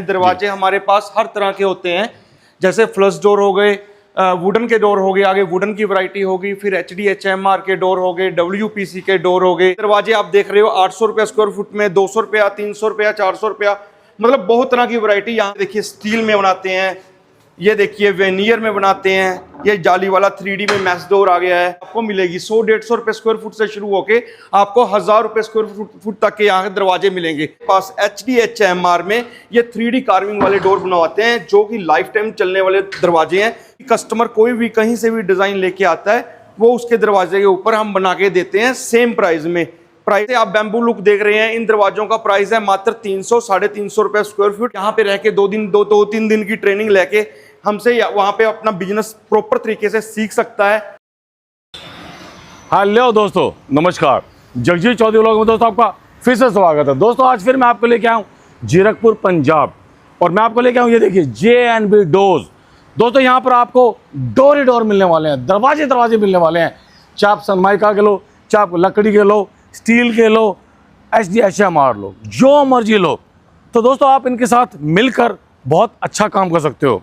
दरवाजे हमारे पास हर तरह के होते हैं, जैसे फ्लश डोर हो गए, वुडन के डोर हो गए, आगे वुडन की वैरायटी होगी, फिर HDHMR के डोर हो गए, WPC के डोर हो गए। दरवाजे आप देख रहे हो 800 रुपया स्क्वायर फुट में, 200 रुपया, 300 रुपया, 400 रुपया, मतलब बहुत तरह की वैरायटी। यहाँ देखिए स्टील में बनाते हैं, ये देखिए वेनियर में बनाते हैं, ये जाली वाला 3D में मैश डोर आ गया है। आपको मिलेगी 100-150 रुपए स्क्वायर फुट से शुरू होके आपको 1000 रुपए स्क्वायर फुट तक के यहाँ के दरवाजे मिलेंगे। पास HDHMR में ये 3D कार्विंग वाले डोर बनवाते हैं, जो कि लाइफ टाइम चलने वाले दरवाजे हैं। कस्टमर कोई भी कहीं से भी डिजाइन लेके आता है, वो उसके दरवाजे के ऊपर हम बना के देते हैं सेम प्राइस में। प्राइस आप बैम्बू लुक देख रहे हैं, इन दरवाजों का प्राइस है मात्र 300-350 रुपए स्क्वायर फुट। यहाँ पे रह के 2-3 दिन की ट्रेनिंग लेके हमसे वहां पे अपना बिजनेस प्रॉपर तरीके से सीख सकता है। हेलो दोस्तों, नमस्कार। जगजीत चौधरी व्लॉग में दोस्तों आपका फिर से स्वागत है। दोस्तों आज फिर मैं आपको लेके आया हूँ जीरकपुर पंजाब, और मैं आपको लेके आऊँ, ये देखिए J&B डोर्स। दोस्तों यहाँ पर आपको डोर ही डोर मिलने वाले हैं, दरवाजे मिलने वाले हैं। चाहे आप सनमाइका के लो, चाहे आप लकड़ी के लो, स्टील के लो, HDHMR लो, जो मर्जी लो। तो दोस्तों आप इनके साथ मिलकर बहुत अच्छा काम कर सकते हो।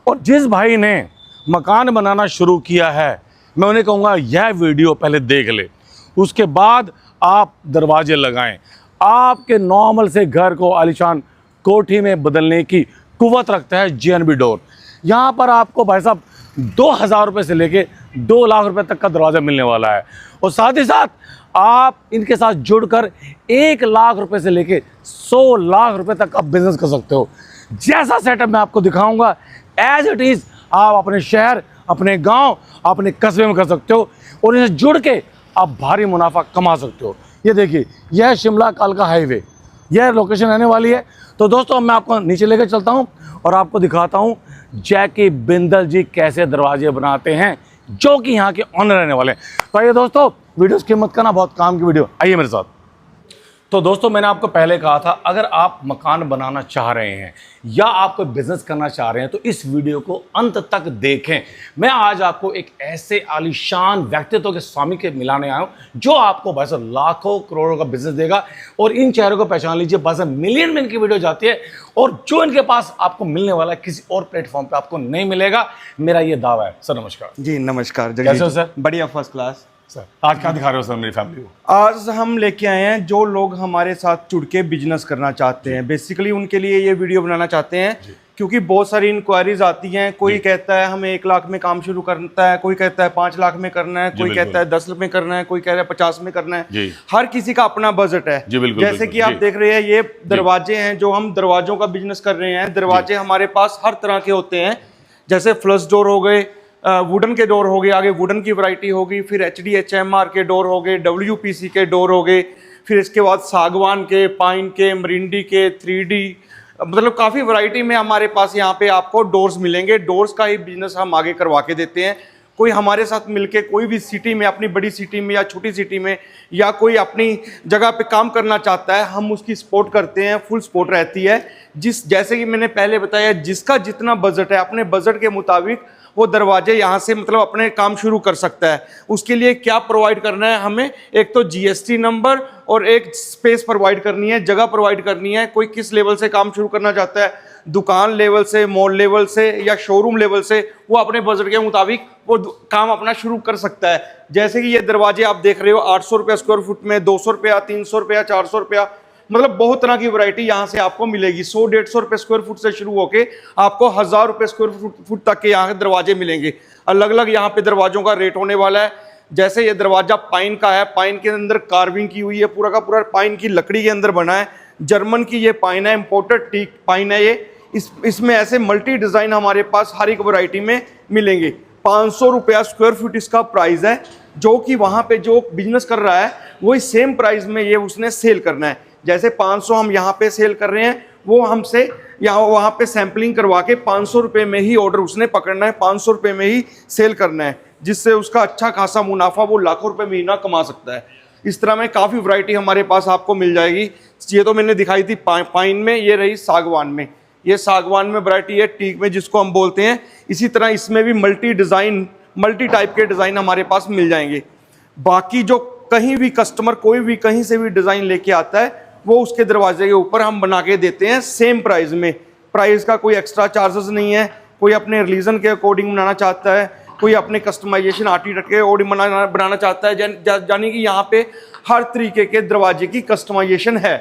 और जिस भाई ने मकान बनाना शुरू किया है, मैं उन्हें कहूँगा यह वीडियो पहले देख ले, उसके बाद आप दरवाजे लगाएं। आपके नॉर्मल से घर को आलीशान कोठी में बदलने की कुव्वत रखता है J&B डोर। यहाँ पर आपको भाई साहब 2000 रुपये से लेके 2 लाख रुपए तक का दरवाज़ा मिलने वाला है। और साथ ही साथ आप इनके साथ जुड़कर 1 लाख रुपए से लेके 100 लाख रुपए तक का बिजनेस कर सकते हो। जैसा सेटअप मैं आपको दिखाऊंगा एज इट इज़ आप अपने शहर, अपने गांव, अपने कस्बे में कर सकते हो, और इनसे जुड़ के आप भारी मुनाफा कमा सकते हो। ये देखिए, यह शिमला कालका हाईवे, यह लोकेशन रहने वाली है। तो दोस्तों मैं आपको नीचे लेकर चलता हूं और आपको दिखाता हूं जैकी बिंदल जी कैसे दरवाजे बनाते हैं, जो कि यहाँ के ऑनर रहने वाले हैं। तो आइए दोस्तों, वीडियो की मत करना, बहुत काम की वीडियो, आइए मेरे साथ। तो दोस्तों मैंने आपको पहले कहा था, अगर आप मकान बनाना चाह रहे हैं या आप कोई बिजनेस करना चाह रहे हैं तो इस वीडियो को अंत तक देखें। मैं आज आपको एक ऐसे आलीशान व्यक्तित्व के स्वामी के मिलाने आया हूं, जो आपको बस लाखों करोड़ों का बिजनेस देगा। और इन चेहरों को पहचान लीजिए, बस मिलियन में इनकी वीडियो जाती है, और जो इनके पास आपको मिलने वाला है किसी और प्लेटफॉर्म पर आपको नहीं मिलेगा, मेरा ये दावा है। सर नमस्कार। जी नमस्कार। कैसे हो सर? बढ़िया, फर्स्ट क्लास। सर आज क्या दिखा रहे हो सर मेरी फैमिली को? आज हम लेके आए हैं जो लोग हमारे साथ जुड़ के बिजनेस करना चाहते हैं, बेसिकली उनके लिए ये वीडियो बनाना चाहते हैं, क्योंकि बहुत सारी इंक्वायरीज आती हैं। कोई कहता है हमें 1 लाख में काम शुरू करना है, कोई कहता है 5 लाख में करना है, कोई कहता है 10 में करना है, कोई कह रहा है 50 में करना है। हर किसी का अपना बजट है। जैसे कि आप देख रहे हैं, ये दरवाजे हैं, जो हम दरवाजों का बिजनेस कर रहे हैं। दरवाजे हमारे पास हर तरह के होते हैं, जैसे फ्लश डोर हो गए, वुडन के डोर हो गए, आगे वुडन की वैरायटी होगी, फिर HDHMR के डोर हो गए, WPC के डोर हो गए, फिर इसके बाद सागवान के, पाइन के, मरिंडी के, 3D, मतलब काफ़ी वैरायटी में हमारे पास यहाँ पे आपको डोर्स मिलेंगे। डोर्स का ही बिजनेस हम आगे करवा के देते हैं। कोई हमारे साथ मिलके कोई भी सिटी में, अपनी बड़ी सिटी में या छोटी सिटी में, या कोई अपनी जगह पे काम करना चाहता है, हम उसकी सपोर्ट करते हैं, फुल सपोर्ट रहती है। जैसे कि मैंने पहले बताया, जिसका जितना बजट है, अपने बजट के मुताबिक वो दरवाजे यहाँ से मतलब अपने काम शुरू कर सकता है। उसके लिए क्या प्रोवाइड करना है हमें? एक तो GST नंबर और एक स्पेस प्रोवाइड करनी है, जगह प्रोवाइड करनी है। कोई किस लेवल से काम शुरू करना चाहता है, दुकान लेवल से, मॉल लेवल से या शोरूम लेवल से, वो अपने बजट के मुताबिक वो काम अपना शुरू कर सकता है। जैसे कि ये दरवाजे आप देख रहे हो 800 रुपया स्क्वायर फुट में, 200 रुपया, 300 रुपया, 400 रुपया, मतलब बहुत तरह की वैरायटी यहाँ से आपको मिलेगी। 100-150 रुपए स्क्वायर फुट से शुरू होके आपको 1000 रुपए स्क्वायर फुट तक के यहाँ के दरवाजे मिलेंगे। अलग अलग यहाँ पे दरवाजों का रेट होने वाला है। जैसे ये दरवाजा पाइन का है, पाइन के अंदर कार्विंग की हुई है, पूरा का पूरा पाइन की लकड़ी के अंदर बना है। जर्मन की ये पाइन है, इम्पोर्टेड टीक पाइन है ये। इसमें ऐसे मल्टी डिज़ाइन हमारे पास हर एक वैरायटी में मिलेंगे। 500 रुपया स्क्वायर फुट इसका प्राइस है, जो कि वहाँ पे जो बिजनेस कर रहा है वही सेम प्राइस में ये उसने सेल करना है। जैसे 500 हम यहाँ पे सेल कर रहे हैं, वो हमसे यहाँ वहाँ पे सैम्पलिंग करवा के 500 रुपये में ही ऑर्डर उसने पकड़ना है, 500 रुपये में ही सेल करना है, जिससे उसका अच्छा खासा मुनाफा वो लाखों रुपए महीना कमा सकता है। इस तरह में काफ़ी वैरायटी हमारे पास आपको मिल जाएगी। ये तो मैंने दिखाई थी पाइन में, ये रही सागवान में। ये सागवान में वैरायटी है, टीक में जिसको हम बोलते हैं। इसी तरह इसमें भी मल्टी टाइप के डिज़ाइन हमारे पास मिल जाएंगे। बाकी जो कहीं भी कस्टमर कोई भी कहीं से भी डिज़ाइन लेके आता है, वो उसके दरवाजे के ऊपर हम बना के देते हैं सेम प्राइस में। प्राइस का कोई एक्स्ट्रा चार्जेस नहीं है। कोई अपने रिलीजन के अकॉर्डिंग बनाना चाहता है, कोई अपने कस्टमाइजेशन आर्टिटेक्ट के अकॉर्डिंग बनाना चाहता है, यानी कि यहाँ पे हर तरीके के दरवाजे की कस्टमाइजेशन है।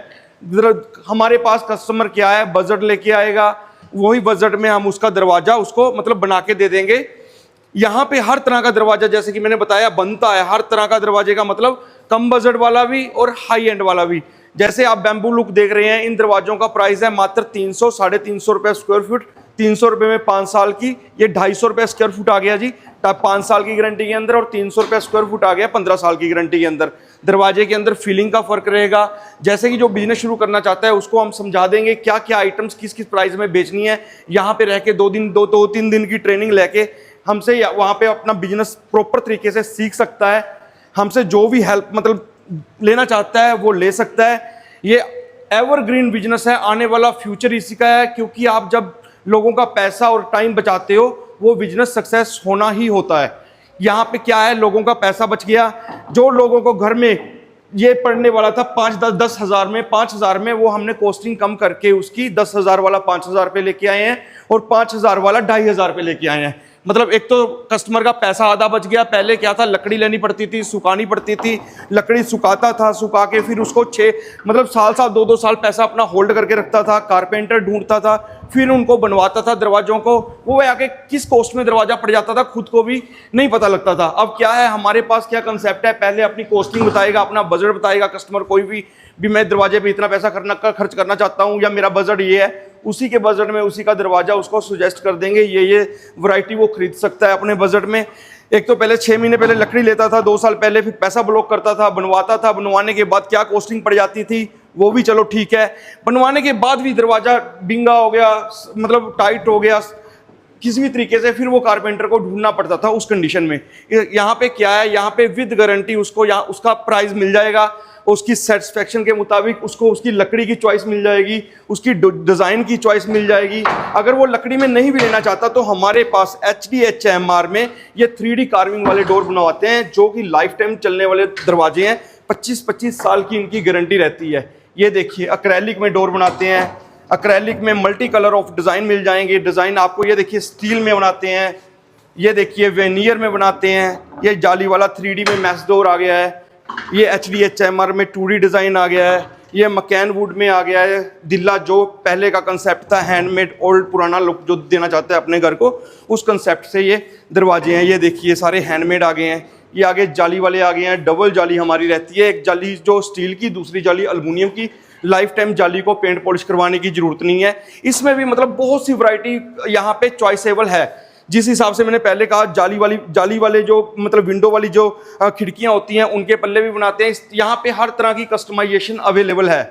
हमारे पास कस्टमर क्या है, बजट लेके आएगा, वही बजट में हम उसका दरवाजा उसको मतलब बना के दे देंगे। यहाँ पे हर तरह का दरवाजा जैसे कि मैंने बताया बनता है, हर तरह का दरवाजे का मतलब कम बजट वाला भी और हाई एंड वाला भी। जैसे आप बैम्बू लुक देख रहे हैं, इन दरवाजों का प्राइस है मात्र 300 साढ़े 300 रुपये स्क्वायर फुट। 300 रुपये में 5 साल की, ये 250 रुपये स्क्वायर फुट आ गया जी 5 साल की गारंटी के अंदर, और 300 रुपये स्क्वायर फुट आ गया 15 साल की गारंटी के अंदर। दरवाजे के अंदर फीलिंग का फर्क रहेगा। जैसे कि जो बिजनेस शुरू करना चाहता है उसको हम समझा देंगे क्या क्या आइटम्स किस किस प्राइस में बेचनी है। यहाँ पे रह के 2-3 दिन की ट्रेनिंग लेके हमसे वहाँ पे अपना बिजनेस प्रॉपर तरीके से सीख सकता है। हमसे जो भी हेल्प मतलब लेना चाहता है वो ले सकता है। ये एवरग्रीन बिजनेस है, आने वाला फ्यूचर इसी का है, क्योंकि आप जब लोगों का पैसा और टाइम बचाते हो वो बिजनेस सक्सेस होना ही होता है। यहाँ पे क्या है, लोगों का पैसा बच गया। जो लोगों को घर में ये पड़ने वाला था 5-10 हज़ार में, 5 हज़ार में, वो हमने कॉस्टिंग कम करके उसकी 10 हज़ार वाला 5 हज़ार पे लेके आए हैं और 5 हज़ार वाला 2,500 पे लेके आए हैं। मतलब एक तो कस्टमर का पैसा आधा बच गया। पहले क्या था, लकड़ी लेनी पड़ती थी, सुखानी पड़ती थी, लकड़ी सुखाता था, सुखा के फिर उसको साल 2-2 साल पैसा अपना होल्ड करके रखता था, कारपेंटर ढूंढता था, फिर उनको बनवाता था दरवाजों को। वो आके किस कॉस्ट में दरवाजा पड़ जाता था खुद को भी नहीं पता लगता था। अब क्या है, हमारे पास क्या कंसेप्ट है, पहले अपनी कॉस्टिंग बताएगा, अपना बजट बताएगा कस्टमर, कोई भी मैं दरवाजे पे इतना पैसा खर्च करना चाहता हूँ या मेरा बजट ये है, उसी के बजट में उसी का दरवाजा उसको सुजेस्ट कर देंगे। ये वैरायटी वो खरीद सकता है अपने बजट में। एक तो पहले 6 महीने पहले लकड़ी लेता था, 2 साल पहले, फिर पैसा ब्लॉक करता था, बनवाता था, बनवाने के बाद क्या कॉस्टिंग पड़ जाती थी वो भी चलो ठीक है, बनवाने के बाद भी दरवाजा बिंगा हो गया, मतलब टाइट हो गया किसी भी तरीके से, फिर वो कारपेंटर को ढूंढना पड़ता था उस कंडीशन में। यहाँ पे क्या है, यहाँ पे विद गारंटी उसको यहाँ उसका प्राइस मिल जाएगा, उसकी सेटिस्फेक्शन के मुताबिक उसको उसकी लकड़ी की चॉइस मिल जाएगी, उसकी डिज़ाइन की चॉइस मिल जाएगी। अगर वो लकड़ी में नहीं भी लेना चाहता तो हमारे पास HDHMR में ये 3D कार्विंग वाले डोर बनवाते हैं जो कि लाइफ टाइम चलने वाले दरवाजे हैं। 25-25 साल की इनकी गारंटी रहती है। ये देखिए एक्रेलिक में डोर बनाते हैं, एक्रेलिक में मल्टी कलर ऑफ डिज़ाइन मिल जाएंगे। डिज़ाइन आपको ये देखिए स्टील में बनाते हैं, ये देखिए वेनियर में बनाते हैं, ये जाली वाला 3D में मैश डोर आ गया है, ये HDHMR में 2D डिज़ाइन आ गया है, ये मकैन वुड में आ गया है। दिल्ला जो पहले का कंसेप्ट था, हैंडमेड ओल्ड पुराना लुक जो देना चाहता है अपने घर को, उस कंसेप्ट से ये दरवाजे हैं। ये देखिए सारे हैंडमेड आ गए हैं। ये आगे जाली वाले आ गए हैं, डबल जाली हमारी रहती है, एक जाली जो स्टील की, दूसरी जाली एल्युमिनियम की। लाइफ टाइम जाली को पेंट पॉलिश करवाने की जरूरत नहीं है। इसमें भी मतलब बहुत सी वैरायटी यहाँ पे चॉइसेबल है। जिस हिसाब से मैंने पहले कहा, जाली वाले जो मतलब विंडो वाली जो खिड़कियाँ होती हैं उनके पल्ले भी बनाते हैं। यहाँ पे हर तरह की कस्टमाइजेशन अवेलेबल है।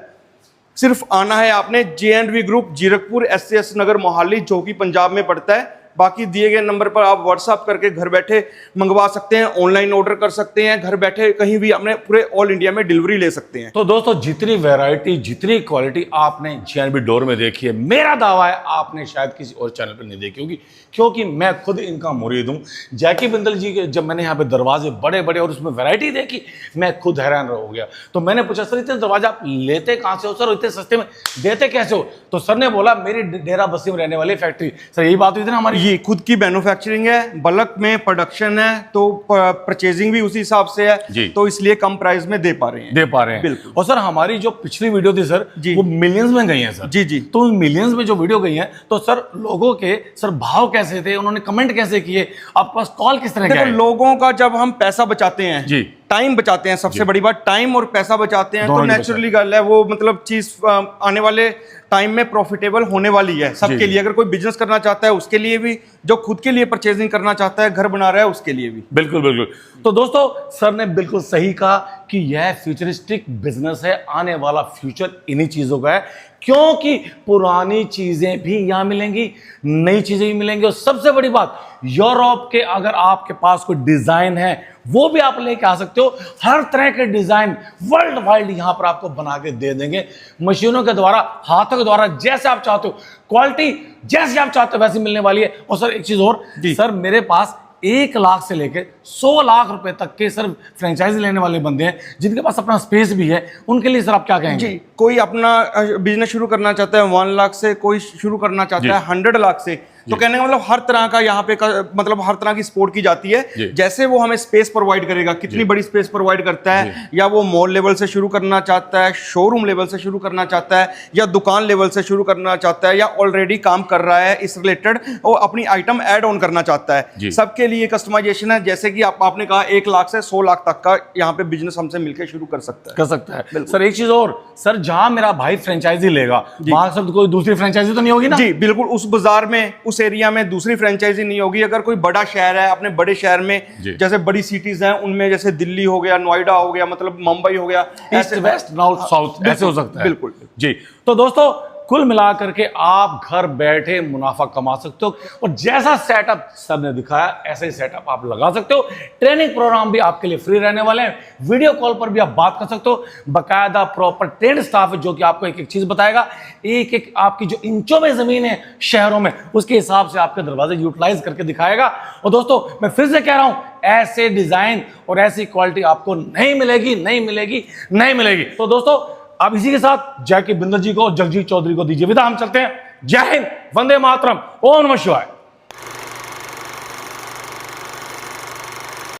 सिर्फ आना है आपने। J&V ग्रुप, जीरकपुर, SCS नगर, मोहाली, जो कि पंजाब में पड़ता है। बाकी दिए गए नंबर पर आप व्हाट्सअप करके घर बैठे मंगवा सकते हैं, ऑनलाइन ऑर्डर कर सकते हैं, घर बैठे कहीं भी अपने पूरे ऑल इंडिया में डिलीवरी ले सकते हैं। तो दोस्तों जितनी वैरायटी, जितनी क्वालिटी आपने J&V डोर में देखी है, मेरा दावा है आपने शायद किसी और चैनल पर नहीं देखी होगी, क्योंकि मैं खुद इनका मुरीद हूँ। जैकी बिंदल जी के जब मैंने यहाँ पे दरवाजे बड़े बड़े और उसमें वैरायटी देखी, मैं खुद हैरान हो गया। तो मैंने पूछा, सर इतने दरवाजे आप लेते कहाँ से हो सर, इतने सस्ते में देते कैसे हो? तो सर ने बोला, मेरी डेरा बस्ती में रहने वाली फैक्ट्री। सर यही बात हुई थी ना हमारी? ये खुद की मैन्युफैक्चरिंग है, बल्क में प्रोडक्शन है, तो परचेजिंग भी उसी हिसाब से है, तो इसलिए कम प्राइस में दे पा रहे हैं। बिल्कुल। और सर हमारी जो पिछली वीडियो थी सर, वो मिलियंस में गई है सर। जी। तो मिलियंस में जो वीडियो गई है, तो सर लोगों के सर भाव कैसे थे, उन्होंने कमेंट कैसे किए, आपके पास कॉल किस तरह का है? लोगों का जब हम पैसा बचाते हैं जी, टाइम बचाते हैं, सबसे बड़ी बात टाइम और पैसा बचाते हैं, तो नेचुरली गल है वो मतलब चीज आने वाले टाइम में प्रॉफिटेबल होने वाली है सबके लिए। अगर कोई बिजनेस करना चाहता है उसके लिए भी, जो खुद के लिए परचेजिंग करना चाहता है, घर बना रहा है, उसके लिए भी। बिल्कुल बिल्कुल। तो दोस्तों सर ने बिल्कुल सही कहा कि यह फ्यूचरिस्टिक बिजनेस है, आने वाला फ्यूचर इन्हीं चीजों का है, क्योंकि पुरानी चीजें भी यहां मिलेंगी, नई चीजें भी मिलेंगी, और सबसे बड़ी बात, यूरोप के अगर आपके पास कोई डिजाइन है वो भी आप लेके आ सकते हो। हर तरह के डिजाइन वर्ल्ड वाइड यहां पर आपको बना के दे देंगे, मशीनों के द्वारा, हाथों के द्वारा, जैसे आप चाहते हो, क्वालिटी जैसे आप चाहते हो वैसी मिलने वाली है। और सर एक चीज और, सर मेरे पास 1 लाख से लेकर 100 लाख रुपए तक के सर फ्रेंचाइजी लेने वाले बंदे हैं, जिनके पास अपना स्पेस भी है, उनके लिए सर आप क्या कहेंगे? जी, कोई अपना बिजनेस शुरू करना चाहता है 1 लाख से, कोई शुरू करना चाहता है 100 लाख से, तो कहने का मतलब हर तरह का यहाँ पे मतलब हर तरह की सपोर्ट की जाती है। जैसे वो हमें स्पेस प्रोवाइड करेगा, कितनी बड़ी स्पेस प्रोवाइड करता है, या वो मॉल लेवल से शुरू करना चाहता है, शोरूम लेवल से शुरू करना चाहता है, या दुकान लेवल से शुरू करना चाहता है, या ऑलरेडी काम कर रहा है इस रिलेटेड और अपनी आइटम ऐड ऑन करना चाहता है, सबके लिए कस्टमाइजेशन है। जैसे कि आपने कहा 1 लाख से 100 लाख तक का यहाँ पे बिजनेस हमसे मिलकर शुरू कर सकता है। सर एक चीज और, सर जहां मेरा भाई फ्रेंचाइजी लेगा वहां सर कोई दूसरी फ्रेंचाइजी तो नहीं होगी ना? जी बिल्कुल, उस बाजार में, उस एरिया में दूसरी फ्रेंचाइजी नहीं होगी। अगर कोई बड़ा शहर है, अपने बड़े शहर में जैसे बड़ी सिटीज हैं उनमें, जैसे दिल्ली हो गया, नोएडा हो गया, मतलब मुंबई हो गया, ईस्ट वेस्ट नॉर्थ साउथ ऐसे हो सकता है। बिल्कुल जी। तो दोस्तों कुल मिलाकर के आप घर बैठे मुनाफा कमा सकते हो, और जैसा सेटअप सर ने दिखाया ऐसा ही सेटअप आप लगा सकते हो। ट्रेनिंग प्रोग्राम भी आपके लिए फ्री रहने वाले हैं, वीडियो कॉल पर भी आप बात कर सकते हो, बकायदा प्रॉपर ट्रेंड स्टाफ है जो कि आपको एक एक चीज बताएगा, एक एक आपकी जो इंचों में जमीन है शहरों में, उसके हिसाब से आपके दरवाजे यूटिलाइज करके दिखाएगा। और दोस्तों मैं फिर से कह रहा हूं, ऐसे डिजाइन और ऐसी क्वालिटी आपको नहीं मिलेगी। तो दोस्तों अब इसी के साथ जैकी बिंदल जी को और जगजीत चौधरी को दीजिए विदा। हम चलते हैं। जय हिंद, वंदे मातरम, ओम नमः शिवाय।